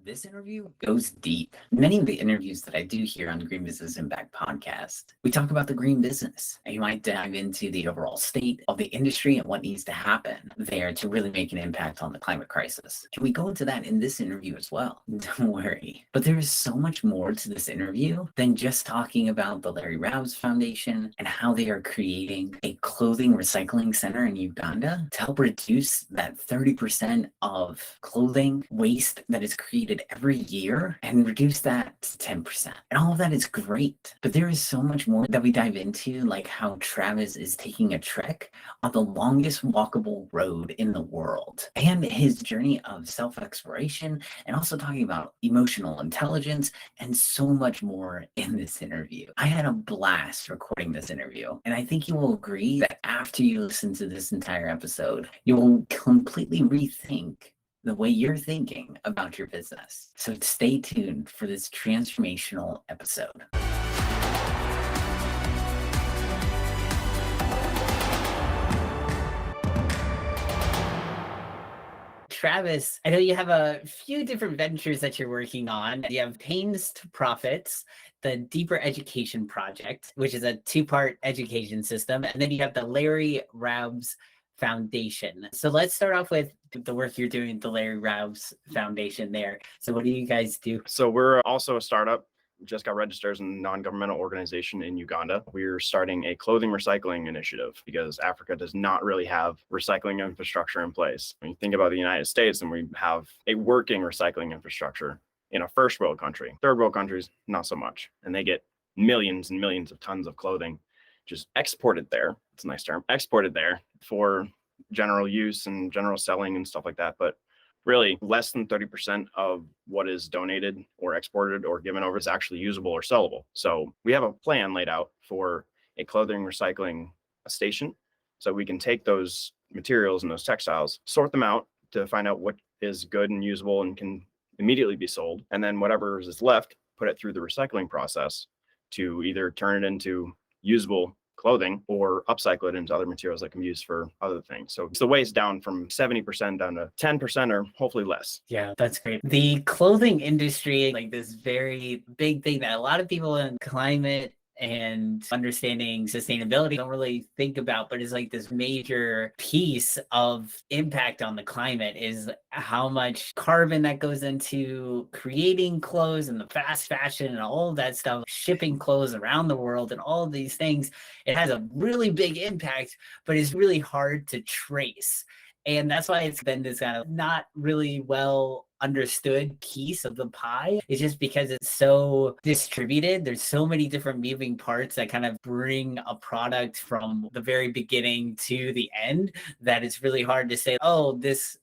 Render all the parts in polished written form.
This interview goes deep. Many of the interviews that I do here on the Green Business Impact podcast, we talk about the green business, and you might dive into the overall state of the industry and what needs to happen there to really make an impact on the climate crisis. And we go into that in this interview as well. Don't worry. But there is so much more to this interview than just talking about the Larry Rowbs Foundation and how they are creating a clothing recycling center in Uganda to help reduce that 30% of clothing waste that is created every year and reduce that to 10%. And all of that is great. But there is so much more that we dive into, like how Travis is taking a trek on the longest walkable road in the world and his journey of self-exploration, and also talking about emotional intelligence and so much more in this interview. I had a blast recording this interview, and I think you will agree that after you listen to this entire episode, you will completely rethink the way you're thinking about your business. So stay tuned for this transformational episode. Travis, I know you have a few different ventures that you're working on. You have Pains to Profits, the Deeper Education Project, which is a two-part education system. And then you have the Larry Rowbs Foundation. So let's start off with the work you're doing at the Larry Rowbs Foundation there. So what do you guys do? So we're also a startup. Just got registered as a non-governmental organization in Uganda. We're starting a clothing recycling initiative because Africa does not really have recycling infrastructure in place. When you think about the United States, and we have a working recycling infrastructure in a first world country. Third world countries, not so much. And they get millions and millions of tons of clothing just exported there. It's a nice term, exported there for general use and general selling and stuff like that. But really, less than 30% of what is donated or exported or given over is actually usable or sellable. So we have a plan laid out for a clothing recycling station. So we can take those materials and those textiles, sort them out to find out what is good and usable and can immediately be sold. And then whatever is left, put it through the recycling process to either turn it into usable clothing or upcycle it into other materials that can be used for other things. So it's the waste down from 70% down to 10% or hopefully less. Yeah, that's great. The clothing industry, like this very big thing that a lot of people in climate and understanding sustainability don't really think about, but it's like this major piece of impact on the climate is how much carbon that goes into creating clothes and the fast fashion and all of that stuff, shipping clothes around the world and all of these things. It has a really big impact, but it's really hard to trace. And that's why it's been this kind of not really well understood piece of the pie. It's just because it's so distributed. There's so many different moving parts that kind of bring a product from the very beginning to the end that it's really hard to say, oh,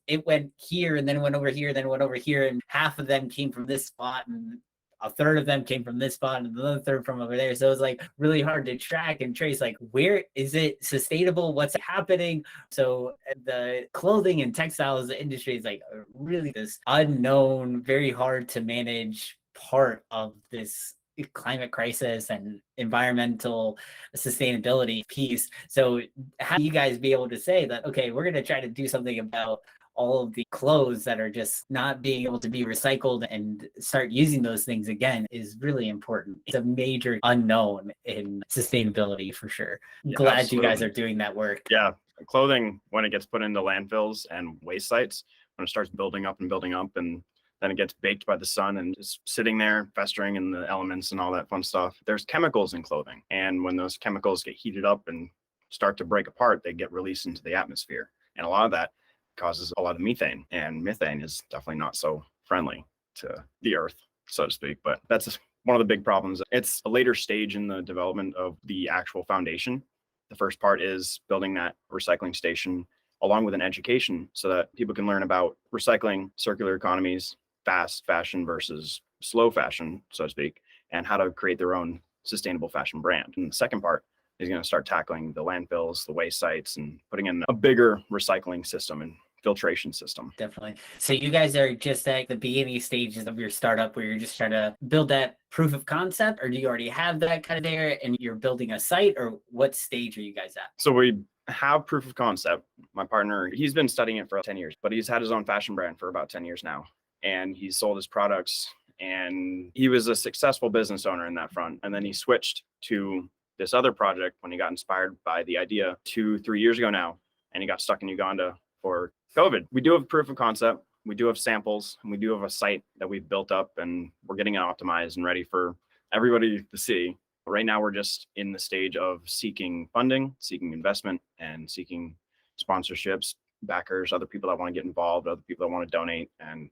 it went here and then it went over here, then it went over here, and half of them came from this spot and a third of them came from this spot and another third from over there. So it's like really hard to track and trace, like, where is it sustainable? What's happening? So the clothing and textiles industry is like really this unknown, very hard to manage part of this climate crisis and environmental sustainability piece. So how do you guys be able to say that, okay, we're going to try to do something about all of the clothes that are just not being able to be recycled and start using those things again is really important. It's a major unknown in sustainability for sure. Yeah, Glad absolutely. You guys are doing that work. Yeah, clothing, when it gets put into landfills and waste sites, when it starts building up and then it gets baked by the sun and is sitting there festering in the elements and all that fun stuff. There's chemicals in clothing. And when those chemicals get heated up and start to break apart, they get released into the atmosphere. And a lot of that causes a lot of methane, and methane is definitely not so friendly to the earth, so to speak. But that's one of the big problems. It's a later stage in the development of the actual foundation. The first part is building that recycling station along with an education so that people can learn about recycling, circular economies, fast fashion versus slow fashion, so to speak, and how to create their own sustainable fashion brand. And the second part is going to start tackling the landfills, the waste sites, and putting in a bigger recycling system and filtration system. Definitely. So you guys are just at the beginning stages of your startup where you're just trying to build that proof of concept, or do you already have that kind of there and you're building a site, or what stage are you guys at? So we have proof of concept. My partner, he's been studying it for 10 years, but he's had his own fashion brand for about 10 years now. and he sold his products, and he was a successful business owner in that front. And then he switched to this other project when he got inspired by the idea 2-3 years ago now, and he got stuck in Uganda for COVID. We do have proof of concept, we do have samples, and we do have a site that we've built up, and we're getting it optimized and ready for everybody to see. Right now, we're just in the stage of seeking funding, seeking investment, and seeking sponsorships, backers, other people that want to get involved, other people that want to donate, and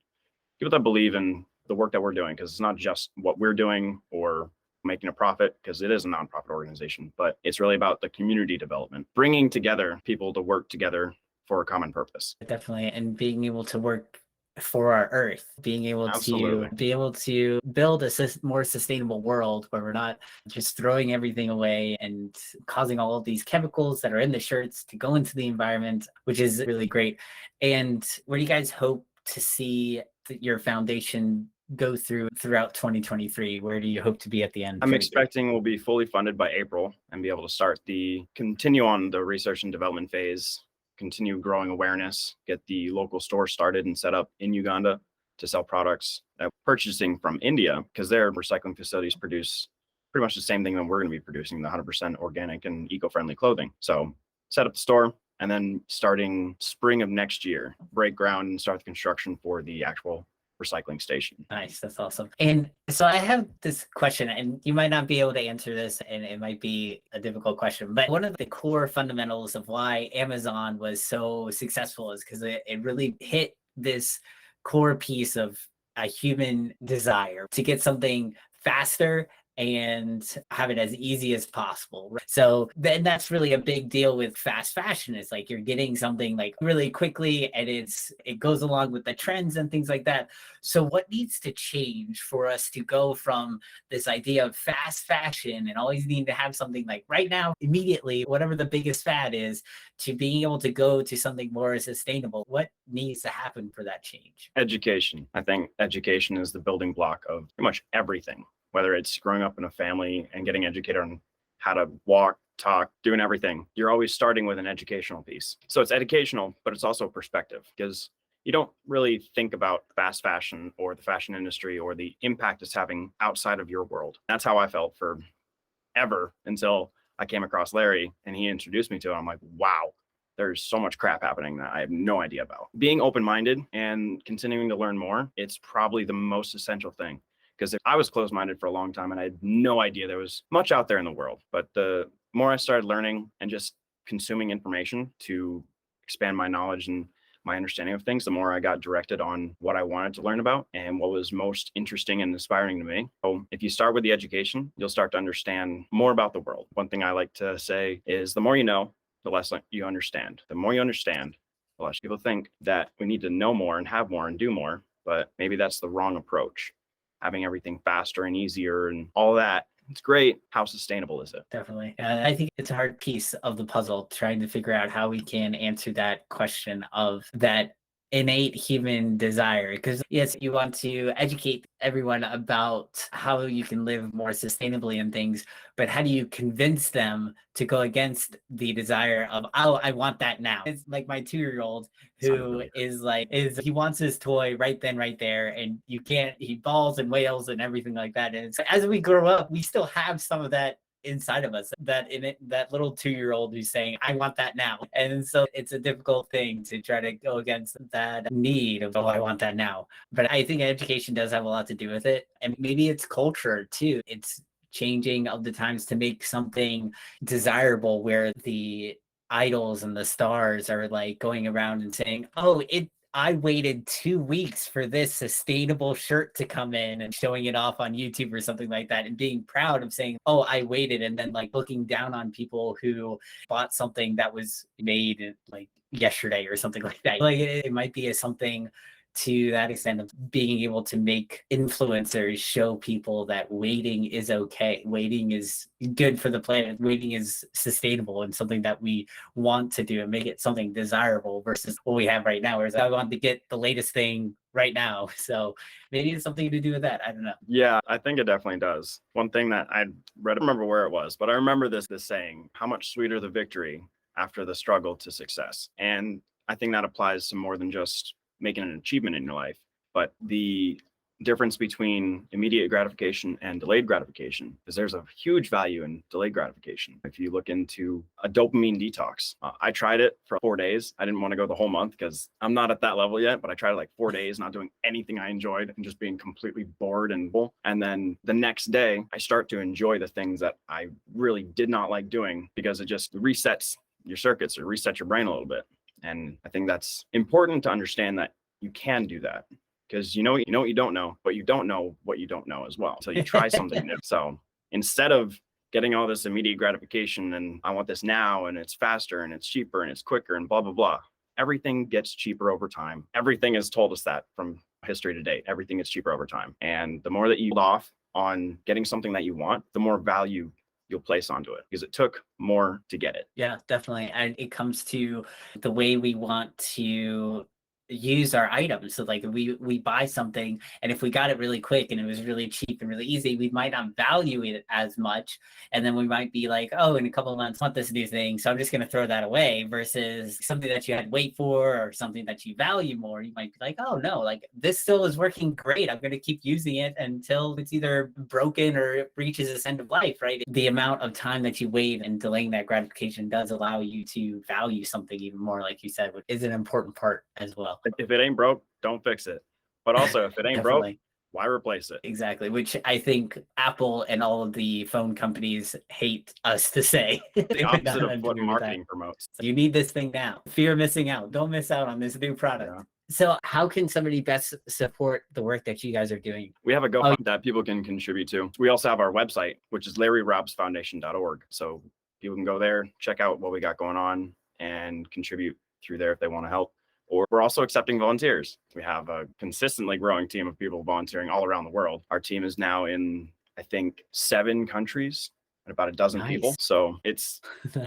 people that believe in the work that we're doing, because it's not just what we're doing or making a profit, because it is a nonprofit organization, but it's really about the community development, bringing together people to work together for a common purpose. Definitely. And being able to work for our earth, being able Absolutely. to build a more sustainable world where we're not just throwing everything away and causing all of these chemicals that are in the shirts to go into the environment, which is really great. And where do you guys hope to see your foundation go throughout 2023? Where do you hope to be at the end? I'm expecting we'll be fully funded by April and be able to continue on the research and development phase, continue growing awareness, get the local store started and set up in Uganda to sell products, purchasing from India, because their recycling facilities produce pretty much the same thing that we're going to be producing, the 100% organic and eco-friendly clothing. So set up the store, and then starting spring of next year, break ground and start the construction for the actual recycling station. Nice. That's awesome. And so I have this question, and you might not be able to answer this, and it might be a difficult question, but one of the core fundamentals of why Amazon was so successful is because it really hit this core piece of a human desire to get something faster and have it as easy as possible. So then that's really a big deal with fast fashion. It's like you're getting something like really quickly, and it goes along with the trends and things like that. So what needs to change for us to go from this idea of fast fashion and always needing to have something like right now, immediately, whatever the biggest fad is, to being able to go to something more sustainable? What needs to happen for that change? Education. I think education is the building block of pretty much everything. Whether it's growing up in a family and getting educated on how to walk, talk, doing everything, you're always starting with an educational piece. So it's educational, but it's also perspective, because you don't really think about fast fashion or the fashion industry or the impact it's having outside of your world. That's how I felt forever until I came across Larry and he introduced me to it. I'm like, wow, there's so much crap happening that I have no idea about. Being open-minded and continuing to learn more, it's probably the most essential thing. Because I was closed-minded for a long time and I had no idea there was much out there in the world. But the more I started learning and just consuming information to expand my knowledge and my understanding of things, the more I got directed on what I wanted to learn about and what was most interesting and inspiring to me. So if you start with the education, you'll start to understand more about the world. One thing I like to say is the more you know, the less you understand. The more you understand, the less people think that we need to know more and have more and do more. But maybe that's the wrong approach. Having everything faster and easier and all that, it's great. How sustainable is it? Definitely. I think it's a hard piece of the puzzle, trying to figure out how we can answer that question of that innate human desire. Because yes, you want to educate everyone about how you can live more sustainably and things, but how do you convince them to go against the desire of, oh, I want that now? It's like my 2-year-old who he wants his toy right then, right there, and he bawls and wails and everything like that. And so as we grow up, we still have some of that inside of us, that little 2-year-old who's saying, I want that now. And so it's a difficult thing to try to go against that need of, oh, I want that now. But I think education does have a lot to do with it. And maybe it's culture too. It's changing of the times to make something desirable, where the idols and the stars are like going around and saying, oh, I waited 2 weeks for this sustainable shirt to come in, and showing it off on YouTube or something like that, and being proud of saying, oh, I waited, and then like looking down on people who bought something that was made like yesterday or something like that. Like it might be something to that extent of being able to make influencers show people that waiting is okay. Waiting is good for the planet. Waiting is sustainable and something that we want to do, and make it something desirable versus what we have right now, whereas I want to get the latest thing right now. So maybe it's something to do with that. I don't know. Yeah, I think it definitely does. One thing that I read, I don't remember where it was, but I remember this saying, how much sweeter the victory after the struggle to success. And I think that applies to more than just making an achievement in your life. But the difference between immediate gratification and delayed gratification is there's a huge value in delayed gratification. If you look into a dopamine detox, I tried it for 4 days. I didn't want to go the whole month because I'm not at that level yet, but I tried it like 4 days, not doing anything I enjoyed and just being completely bored and full. And then the next day I start to enjoy the things that I really did not like doing because it just resets your circuits or resets your brain a little bit. And I think that's important to understand that you can do that. Because you know what you don't know, but you don't know what you don't know as well. So you try something new. So instead of getting all this immediate gratification and I want this now and it's faster and it's cheaper and it's quicker and blah, blah, blah. Everything gets cheaper over time. Everything has told us that from history to date. Everything gets cheaper over time. And the more that you hold off on getting something that you want, the more value you'll place onto it because it took more to get it. Yeah, definitely. And it comes to the way we want to use our items. So like we buy something, and if we got it really quick and it was really cheap and really easy, we might not value it as much. And then we might be like, oh, in a couple of months I want this new thing, so I'm just going to throw that away, versus something that you had to wait for or something that you value more. You might be like, oh no, like this still is working great, I'm going to keep using it until it's either broken or it reaches its end of life, right? The amount of time that you wait and delaying that gratification does allow you to value something even more, like you said, which is an important part as well. If it ain't broke, don't fix it. But also, if it ain't broke, why replace it? Exactly, which I think Apple and all of the phone companies hate us to say. The opposite of what marketing promotes. So you need this thing now. Fear of missing out. Don't miss out on this new product. Yeah. So how can somebody best support the work that you guys are doing? We have a GoFundMe that people can contribute to. We also have our website, which is LarryRowbsFoundation.org. So people can go there, check out what we got going on, and contribute through there if they want to help. Or we're also accepting volunteers. We have a consistently growing team of people volunteering all around the world. Our team is now in, I think, 7 countries and about a dozen people. So it's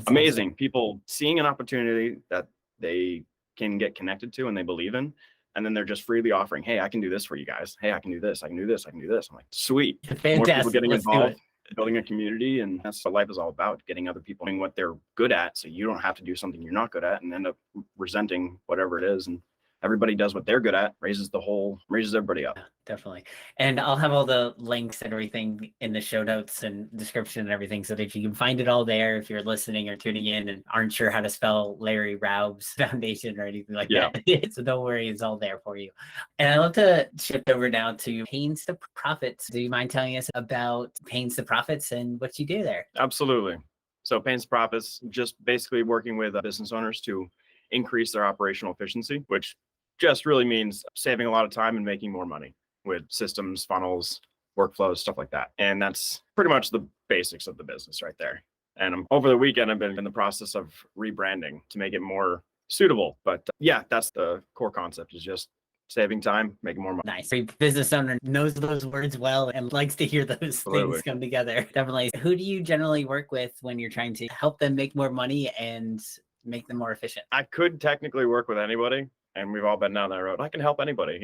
amazing. Awesome. People seeing an opportunity that they can get connected to and they believe in. And then they're just freely offering, hey, I can do this for you guys. Hey, I can do this. I can do this. I can do this. I'm like, sweet. Fantastic. More people getting involved. Building a community, and that's what life is all about, getting other people doing what they're good at so you don't have to do something you're not good at and end up resenting whatever it is. And everybody does what they're good at, raises everybody up. Yeah, definitely. And I'll have all the links and everything in the show notes and description and everything so that you can find it all there if you're listening or tuning in and aren't sure how to spell Larry Rowbs Foundation or anything like that. So don't worry, it's all there for you. And I'd love to shift over now to Pains to Profits. Do you mind telling us about Pains to Profits and what you do there? Absolutely. So Pains to Profits, just basically working with business owners to increase their operational efficiency, which just really means saving a lot of time and making more money with systems, funnels, workflows, stuff like that. And that's pretty much the basics of the business right there. And over the weekend, I've been in the process of rebranding to make it more suitable. But yeah, that's the core concept, is just saving time, making more money. Nice. Every business owner knows those words well and likes to hear those things come together. Definitely. Who do you generally work with when you're trying to help them make more money and make them more efficient? I could technically work with anybody, and we've all been down that road. I can help anybody,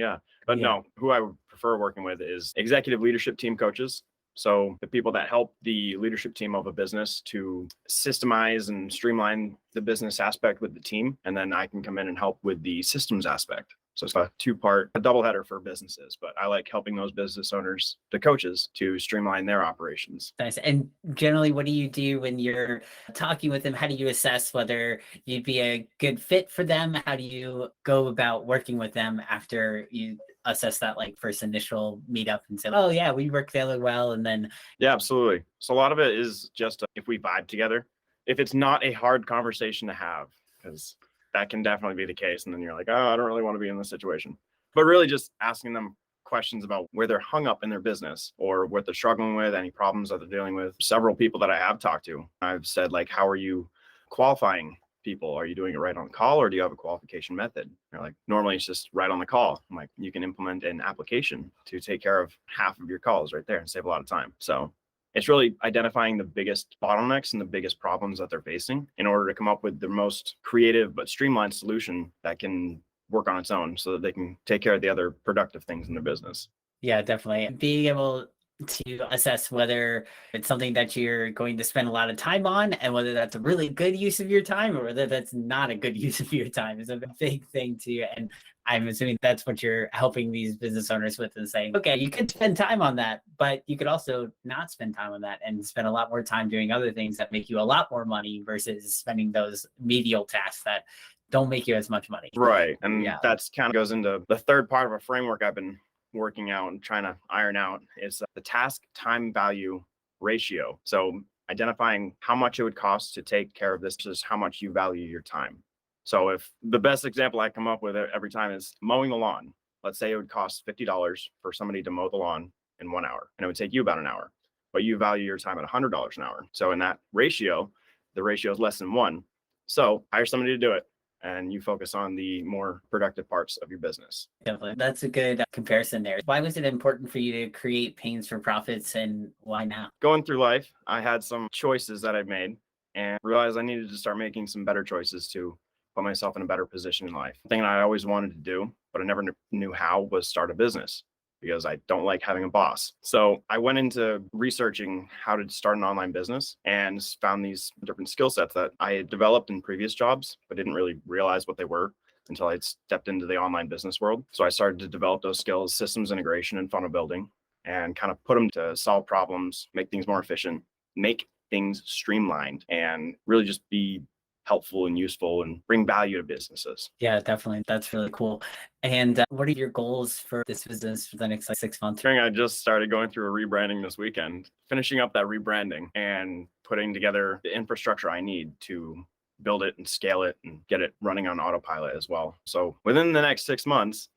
but no, who I would prefer working with is executive leadership team coaches. So the people that help the leadership team of a business to systemize and streamline the business aspect with the team, and then I can come in and help with the systems aspect. So it's a double header for businesses, but I like helping those business owners, the coaches, to streamline their operations. Nice. And generally, what do you do when you're talking with them? How do you assess whether you'd be a good fit for them? How do you go about working with them after you assess that like first initial meetup and say, oh yeah, we work together well? And then. Yeah, absolutely. So a lot of it is just if we vibe together, if it's not a hard conversation to have, because that can definitely be the case. And then you're like, oh, I don't really want to be in this situation. But really just asking them questions about where they're hung up in their business or what they're struggling with, any problems that they're dealing with. Several people that I have talked to, I've said, like, how are you qualifying people? Are you doing it right on call, or do you have a qualification method? They're like, normally it's just right on the call. I'm like, you can implement an application to take care of half of your calls right there and save a lot of time. So it's really identifying the biggest bottlenecks and the biggest problems that they're facing in order to come up with the most creative but streamlined solution that can work on its own so that they can take care of the other productive things in their business. Yeah, definitely. Being able to assess whether it's something that you're going to spend a lot of time on, and whether that's a really good use of your time or whether that's not a good use of your time is a big thing too. And I'm assuming that's what you're helping these business owners with, and saying, okay, you could spend time on that, but you could also not spend time on that and spend a lot more time doing other things that make you a lot more money versus spending those medial tasks that don't make you as much money. Right. And Yeah. that's kind of goes into the third part of a framework I've been working out and trying to iron out is the task time value ratio. So identifying how much it would cost to take care of this is how much you value your time. So if the best example I come up with every time is mowing the lawn, let's say it would cost $50 for somebody to mow the lawn in 1 hour, and it would take you about an hour, but you value your time at $100 an hour. So in that ratio, the ratio is less than 1. So hire somebody to do it, and you focus on the more productive parts of your business. Definitely. That's a good comparison there. Why was it important for you to create Pains for Profits, and why now? Going through life, I had some choices that I made and realized I needed to start making some better choices to put myself in a better position in life. The thing I always wanted to do, but I never knew how, was start a business, because I don't like having a boss. So I went into researching how to start an online business and found these different skill sets that I had developed in previous jobs, but didn't really realize what they were until I stepped into the online business world. So I started to develop those skills, systems integration and funnel building, and kind of put them to solve problems, make things more efficient, make things streamlined, and really just be helpful and useful and bring value to businesses. Yeah, definitely. That's really cool. And what are your goals for this business for the next 6 months? I just started going through a rebranding this weekend, finishing up that rebranding and putting together the infrastructure I need to build it and scale it and get it running on autopilot as well. So within the next 6 months,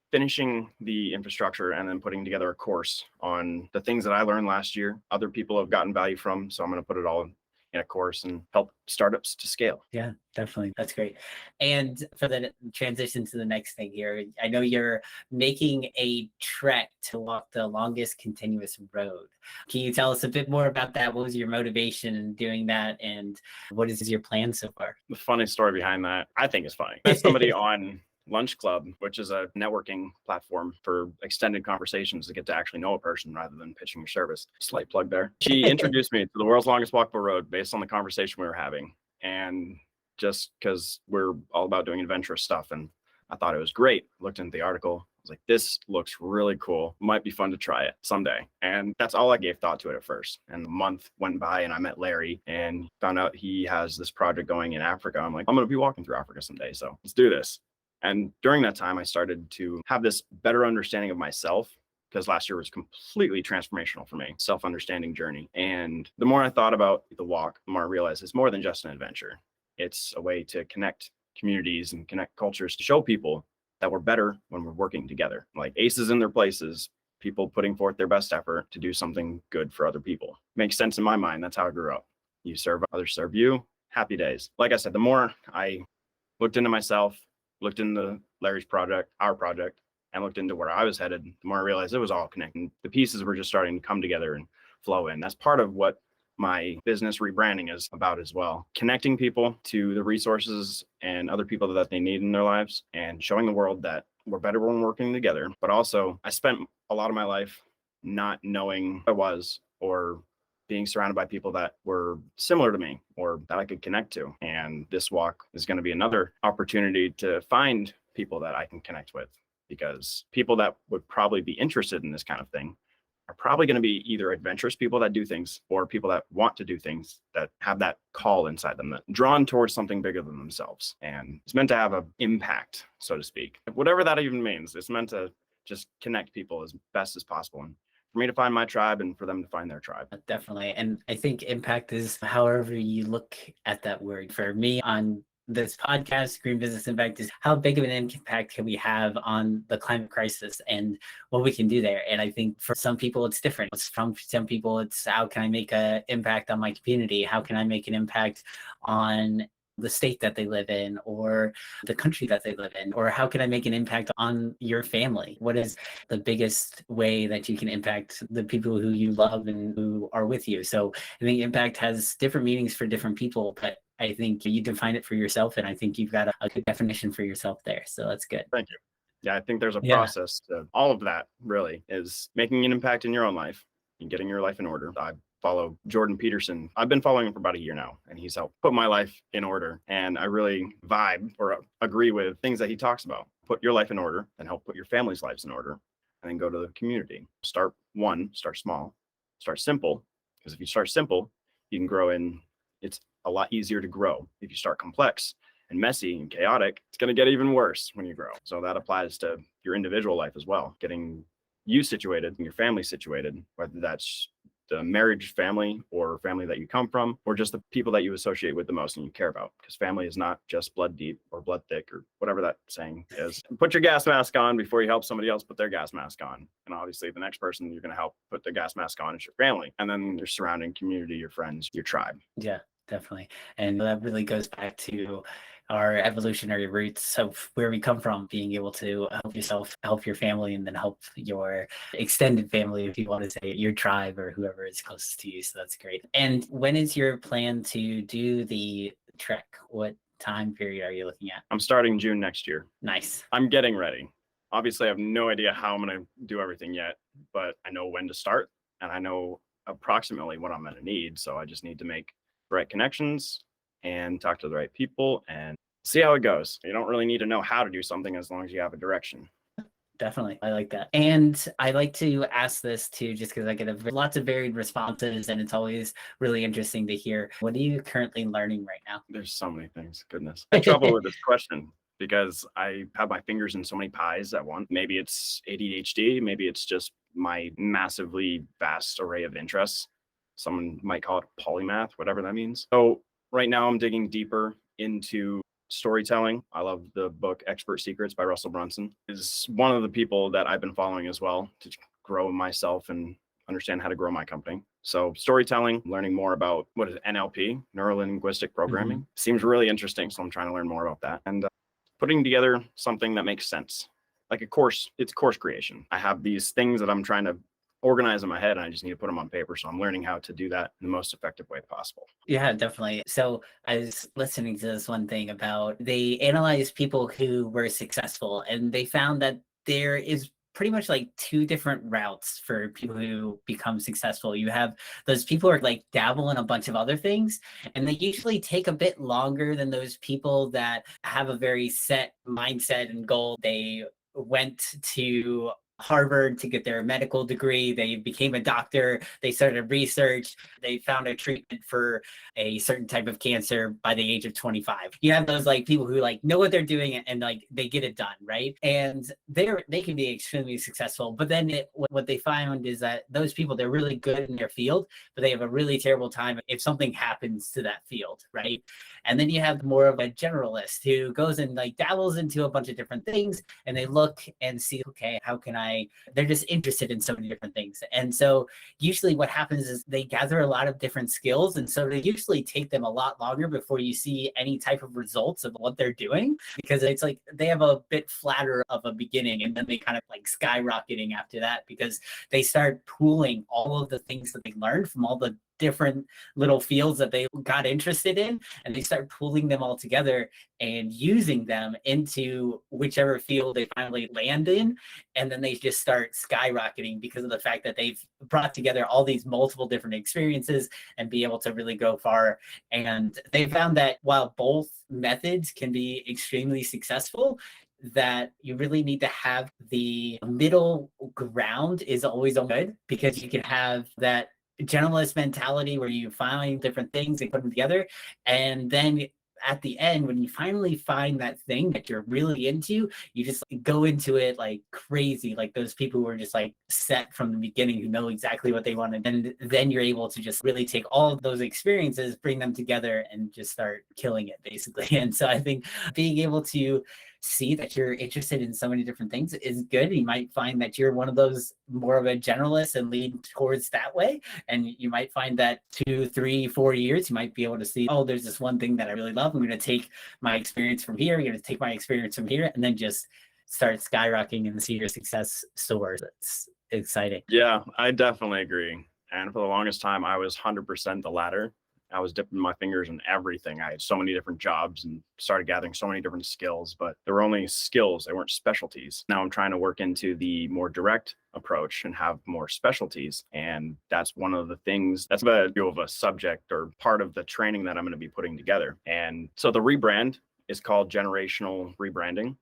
finishing the infrastructure and then putting together a course on the things that I learned last year, other people have gotten value from. So I'm going to put it all in a course and help startups to scale. Yeah, definitely. That's great. And for the transition to the next thing here, I know you're making a trek to walk the longest continuous road. Can you tell us a bit more about that? What was your motivation in doing that? And what is your plan so far? The funny story behind that, I think is funny. I met somebody on Lunch Club, which is a networking platform for extended conversations to get to actually know a person rather than pitching your service. Slight plug there. She introduced me to the world's longest walkable road based on the conversation we were having. And just because we're all about doing adventurous stuff, and I thought it was great. Looked into the article. I was like, this looks really cool. Might be fun to try it someday. And that's all I gave thought to it at first. And a month went by and I met Larry and found out he has this project going in Africa. I'm like, I'm going to be walking through Africa someday. So let's do this. And during that time, I started to have this better understanding of myself, because last year was completely transformational for me, self-understanding journey. And the more I thought about the walk, the more I realized it's more than just an adventure. It's a way to connect communities and connect cultures, to show people that we're better when we're working together, like aces in their places, people putting forth their best effort to do something good for other people. Makes sense in my mind. That's how I grew up. You serve, others serve you. Happy days. Like I said, the more I looked into myself, looked into Larry's project, our project, and looked into where I was headed, the more I realized it was all connected. The pieces were just starting to come together and flow in. That's part of what my business rebranding is about as well. Connecting people to the resources and other people that they need in their lives, and showing the world that we're better when we're working together. But also, I spent a lot of my life not knowing who I was, or being surrounded by people that were similar to me or that I could connect to. And this walk is going to be another opportunity to find people that I can connect with, because people that would probably be interested in this kind of thing are probably going to be either adventurous people that do things, or people that want to do things, that have that call inside them, that drawn towards something bigger than themselves. And it's meant to have an impact, so to speak. Whatever that even means, it's meant to just connect people as best as possible, and for me to find my tribe and for them to find their tribe. Definitely. And I think impact is however you look at that word. For me, on this podcast, Green Business Impact, is how big of an impact can we have on the climate crisis and what we can do there. And I think for some people, it's different. From some people, it's how can I make an impact on my community? How can I make an impact on the state that they live in, or the country that they live in? Or how can I make an impact on your family? What is the biggest way that you can impact the people who you love and who are with you? So I think impact has different meanings for different people, but I think you define it for yourself, and I think you've got a good definition for yourself there. So that's good. Thank you. Yeah, I think there's a process to all of that, really, is making an impact in your own life, and getting your life in order. I follow Jordan Peterson. I've been following him for about a year now, and he's helped put my life in order. And I really vibe or agree with things that he talks about. Put your life in order and help put your family's lives in order, and then go to the community. Start small, start simple, because if you start simple, you can grow it's a lot easier to grow. If you start complex and messy and chaotic, it's going to get even worse when you grow. So that applies to your individual life as well, getting you situated and your family situated, whether that's the marriage family or family that you come from, or just the people that you associate with the most and you care about, because family is not just blood deep or blood thick or whatever that saying is. Put your gas mask on before you help somebody else put their gas mask on. And obviously the next person you're going to help put their gas mask on is your family, and then your surrounding community, your friends, your tribe. Yeah, definitely. And that really goes back to our evolutionary roots of where we come from, being able to help yourself, help your family, and then help your extended family, if you want to say your tribe or whoever is closest to you. So that's great. And when is your plan to do the trek? What time period are you looking at? I'm starting June next year. Nice. I'm getting ready. Obviously, I have no idea how I'm going to do everything yet, but I know when to start and I know approximately what I'm going to need. So I just need to make the right connections and talk to the right people and see how it goes. You don't really need to know how to do something as long as you have a direction. Definitely. I like that. And I like to ask this too, just because I get lots of varied responses and it's always really interesting to hear. What are you currently learning right now? There's so many things. Goodness. I have trouble with this question because I have my fingers in so many pies at once. Maybe it's ADHD. Maybe it's just my massively vast array of interests. Someone might call it polymath, whatever that means. So right now I'm digging deeper into storytelling. I love the book Expert Secrets by Russell Brunson. Is one of the people that I've been following as well to grow myself and understand how to grow my company. So storytelling, learning more about what is NLP, neuro linguistic programming, seems really interesting. So I'm trying to learn more about that and putting together something that makes sense. Like a course, it's course creation. I have these things that I'm trying to organize in my head and I just need to put them on paper. So I'm learning how to do that in the most effective way possible. Yeah, definitely. So I was listening to this one thing about they analyzed people who were successful and they found that there is pretty much like two different routes for people who become successful. You have those people who are like dabble in a bunch of other things, and they usually take a bit longer than those people that have a very set mindset and goal. They went to Harvard to get their medical degree. They became a doctor. They started research. They found a treatment for a certain type of cancer by the age of 25. You have those like people who like know what they're doing and like they get it done, right? And they can be extremely successful. But then what they find is that those people, they're really good in their field, but they have a really terrible time if something happens to that field, right? And then you have more of a generalist who goes and like dabbles into a bunch of different things, and they look and see, okay, how can they're just interested in so many different things. And so usually what happens is they gather a lot of different skills. And so they usually take them a lot longer before you see any type of results of what they're doing, because it's like they have a bit flatter of a beginning and then they kind of like skyrocketing after that, because they start pooling all of the things that they learned from all the different little fields that they got interested in, and they start pooling them all together and using them into whichever field they finally land in. And then they just start skyrocketing because of the fact that they've brought together all these multiple different experiences and be able to really go far. And they found that while both methods can be extremely successful, that you really need to have the middle ground is always good, because you can have that generalist mentality where you find different things and put them together, and then at the end, when you finally find that thing that you're really into, you just like, go into it like crazy, like those people who are just like set from the beginning, who know exactly what they want. And then you're able to just really take all of those experiences, bring them together, and just start killing it, basically. And so I think being able to see that you're interested in so many different things is good. You might find that you're one of those more of a generalist and lean towards that way. And you might find that 2, 3, 4 years, you might be able to see, oh, there's this one thing that I really love. I'm going to take my experience from here. I'm going to take my experience from here, and then just start skyrocketing and see your success soar. That's exciting. Yeah, I definitely agree. And for the longest time, I was 100% the latter. I was dipping my fingers in everything. I had so many different jobs and started gathering so many different skills, but they were only skills. They weren't specialties. Now I'm trying to work into the more direct approach and have more specialties. And that's one of the things that's a view of a subject or part of the training that I'm going to be putting together. And so the rebrand is called generational rebranding,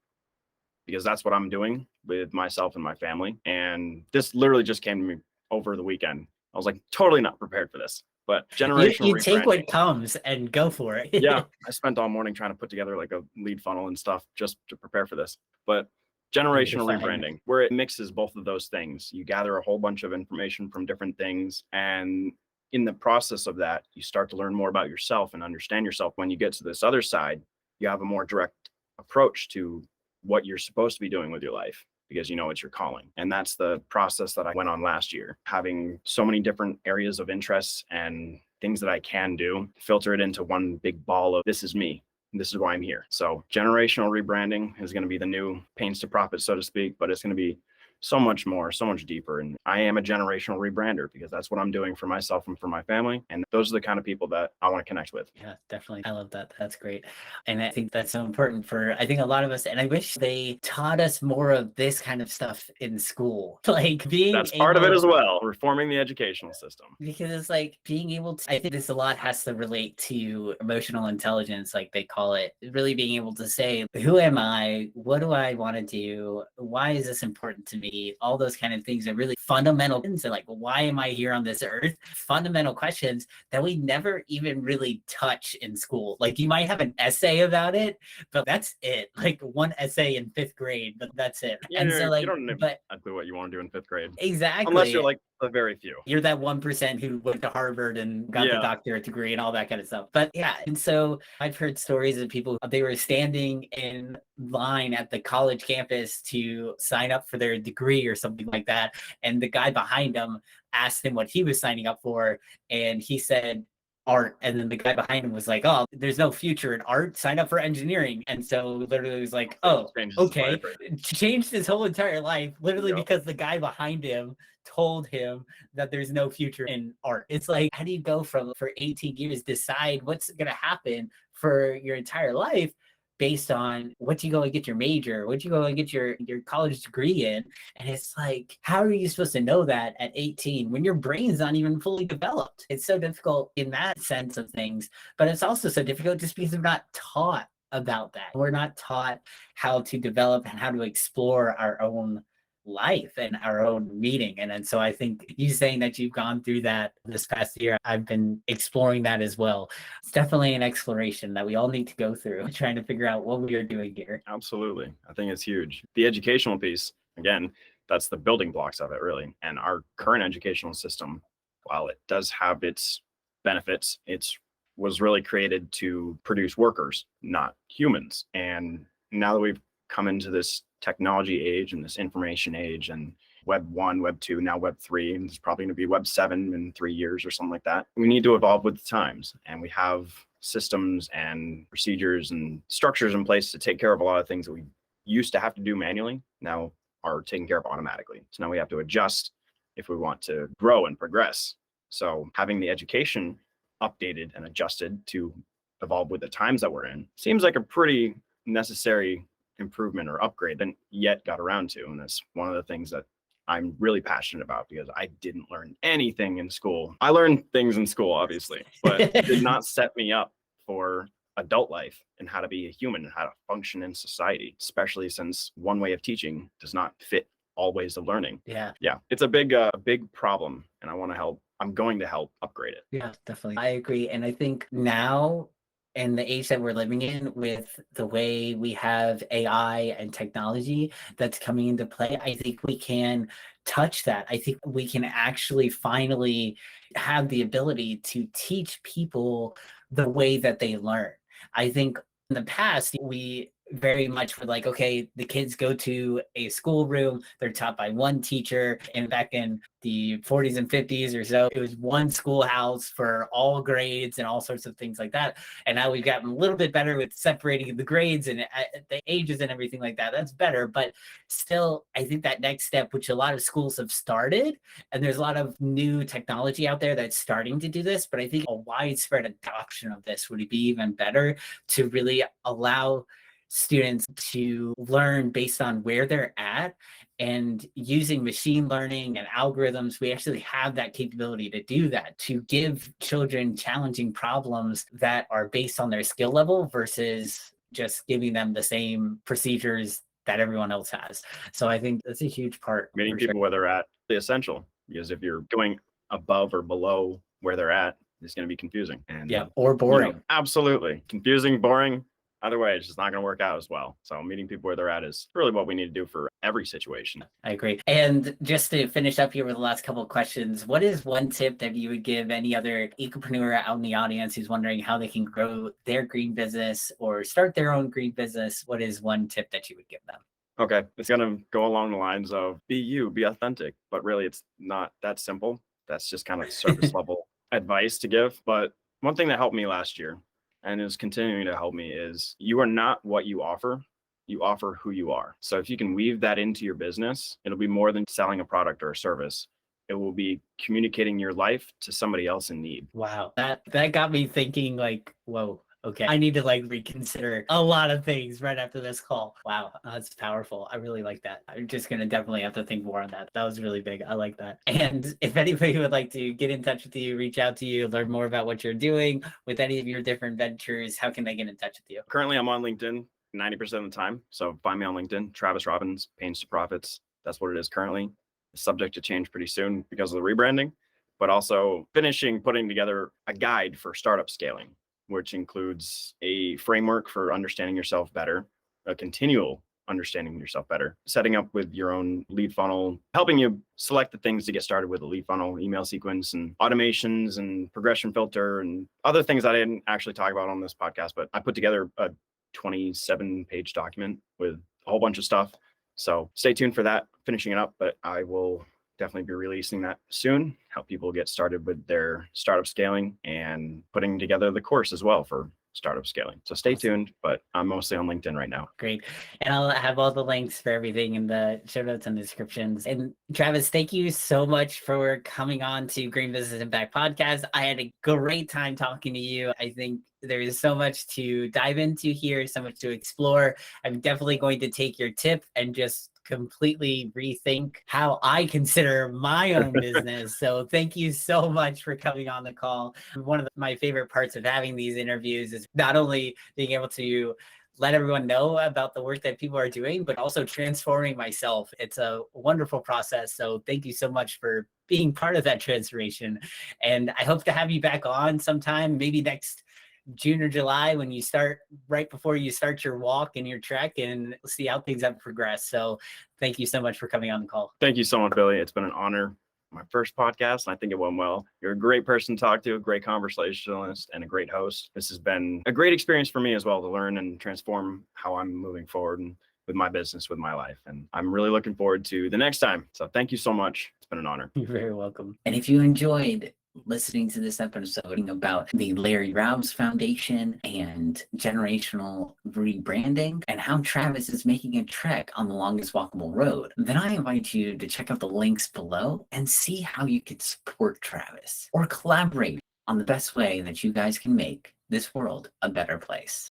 because that's what I'm doing with myself and my family. And this literally just came to me over the weekend. I was like totally not prepared for this. But generational you take what rebranding. comes and go for it. Yeah, I spent all morning trying to put together like a lead funnel and stuff just to prepare for this. But generational rebranding, where it mixes both of those things. You gather a whole bunch of information from different things, and in the process of that, you start to learn more about yourself and understand yourself. When you get to this other side, you have a more direct approach to what you're supposed to be doing with your life, because you know it's your calling. And that's the process that I went on last year, having so many different areas of interests and things that I can do, filter it into one big ball of this is me. This is why I'm here. So generational rebranding is going to be the new pains to profit, so to speak, but it's going to be so much more, so much deeper. And I am a generational rebrander because that's what I'm doing for myself and for my family. And those are the kind of people that I want to connect with. Yeah, definitely. I love that. That's great. And I think that's so important for, I think a lot of us, and I wish they taught us more of this kind of stuff in school. Like being That's part of it as well, reforming the educational system. Because it's like being able to, I think this a lot has to relate to emotional intelligence, like they call it, really being able to say, who am I? What do I want to do? Why is this important to me? All those kind of things are really fundamental. So like, why am I here on this earth? Fundamental questions that we never even really touch in school. Like you might have an essay about it, but that's it. Like one essay in 5th grade, but that's it. Yeah, and so like, you don't know but exactly what you want to do in 5th grade. Exactly. Unless you're like the very few. You're that 1% who went to Harvard and got the doctorate degree and all that kind of stuff. But yeah, and so I've heard stories of people, they were standing in line at the college campus to sign up for their degree or something like that. And the guy behind them asked him what he was signing up for. And he said, art. And then the guy behind him was like, oh, there's no future in art, sign up for engineering. And so literally it was like, oh, okay. Changed his whole entire life, literally because the guy behind him told him that there's no future in art. It's like, how do you go from, for 18 years, decide what's going to happen for your entire life based on what you go and get your major, what you go and get your college degree in? And it's like, how are you supposed to know that at 18 when your brain's not even fully developed? It's so difficult in that sense of things, but it's also so difficult just because we're not taught about that. We're not taught how to develop and how to explore our own life and our own meaning. And so I think you saying that you've gone through that this past year, I've been exploring that as well. It's definitely an exploration that we all need to go through, trying to figure out what we are doing here. Absolutely. I think it's huge. The educational piece, again, that's the building blocks of it, really. And our current educational system, while it does have its benefits, it's was really created to produce workers, not humans. And now that we've come into this technology age and this information age and Web 1, Web 2, now Web 3, and it's probably going to be Web 7 in 3 years or something like that. We need to evolve with the times, and we have systems and procedures and structures in place to take care of a lot of things that we used to have to do manually, now are taken care of automatically. So now we have to adjust if we want to grow and progress. So having the education updated and adjusted to evolve with the times that we're in seems like a pretty necessary improvement or upgrade than yet got around to. And that's one of the things that I'm really passionate about, because I didn't learn anything in school. I learned things in school, obviously, but it did not set me up for adult life and how to be a human and how to function in society, especially since one way of teaching does not fit all ways of learning. Yeah. It's a big problem, and I want to help. I'm going to help upgrade it. Yeah, definitely. I agree. And I think now, in the age that we're living in, with the way we have AI and technology that's coming into play, I think we can touch that. I think we can actually finally have the ability to teach people the way that they learn. I think in the past, we very much for like, okay, the kids go to a schoolroom, they're taught by one teacher. And back in the 40s and 50s or so, it was one schoolhouse for all grades and all sorts of things like that. And now we've gotten a little bit better with separating the grades and the ages and everything like that. That's better. But still, I think that next step, which a lot of schools have started, and there's a lot of new technology out there that's starting to do this, but I think a widespread adoption of this would be even better to really allow students to learn based on where they're at. And using machine learning and algorithms, we actually have that capability to do that, to give children challenging problems that are based on their skill level versus just giving them the same procedures that everyone else has. So I think that's a huge part. Meeting people where they're at is essential, because if you're going above or below where they're at, it's going to be confusing. And or boring. Absolutely. Confusing, boring. Either way, it's just not going to work out as well. So meeting people where they're at is really what we need to do for every situation. I agree. And just to finish up here with the last couple of questions, what is one tip that you would give any other ecopreneur out in the audience who's wondering how they can grow their green business or start their own green business? What is one tip that you would give them? Okay, it's going to go along the lines of be you, be authentic, but really it's not that simple. That's just kind of surface level advice to give. But one thing that helped me last year and is continuing to help me is you are not what you offer who you are. So if you can weave that into your business, it'll be more than selling a product or a service. It will be communicating your life to somebody else in need. Wow. That got me thinking like, whoa, okay, I need to like reconsider a lot of things right after this call. Wow, that's powerful. I really like that. I'm just going to definitely have to think more on that. That was really big. I like that. And if anybody would like to get in touch with you, reach out to you, learn more about what you're doing with any of your different ventures, how can they get in touch with you? Currently, I'm on LinkedIn 90% of the time. So find me on LinkedIn, Travis Robbins, Pains to Profits. That's what it is currently. It's subject to change pretty soon because of the rebranding, but also putting together a guide for startup scaling, which includes a framework for understanding yourself better, a continual understanding yourself better, setting up with your own lead funnel, helping you select the things to get started with a lead funnel, email sequence, and automations and progression filter and other things I didn't actually talk about on this podcast, but I put together a 27-page document with a whole bunch of stuff. So stay tuned for that, finishing it up, but I will definitely be releasing that soon, help people get started with their startup scaling and putting together the course as well for startup scaling. So stay tuned, but I'm mostly on LinkedIn right now. Great. And I'll have all the links for everything in the show notes and descriptions. And Travis, thank you so much for coming on to Green Business Impact Podcast. I had a great time talking to you. I think there is so much to dive into here, so much to explore. I'm definitely going to take your tip and just completely rethink how I consider my own business. So thank you so much for coming on the call. One of my favorite parts of having these interviews is not only being able to let everyone know about the work that people are doing, but also transforming myself. It's a wonderful process. So thank you so much for being part of that transformation. And I hope to have you back on sometime, maybe next June or July, when you start, right before you start your walk and your trek, and see how things have progressed. So thank you so much for coming on the call. Thank you so much, Billy. It's been an honor. My first podcast, and I think it went well. You're a great person to talk to, a great conversationalist, and a great host. This has been a great experience for me as well to learn and transform how I'm moving forward and with my business, with my life. And I'm really looking forward to the next time. So thank you so much. It's been an honor. You're very welcome. And if you enjoyed listening to this episode about the Larry Rowbs Foundation and generational rebranding and how Travis is making a trek on the longest walkable road, then I invite you to check out the links below and see how you can support Travis or collaborate on the best way that you guys can make this world a better place.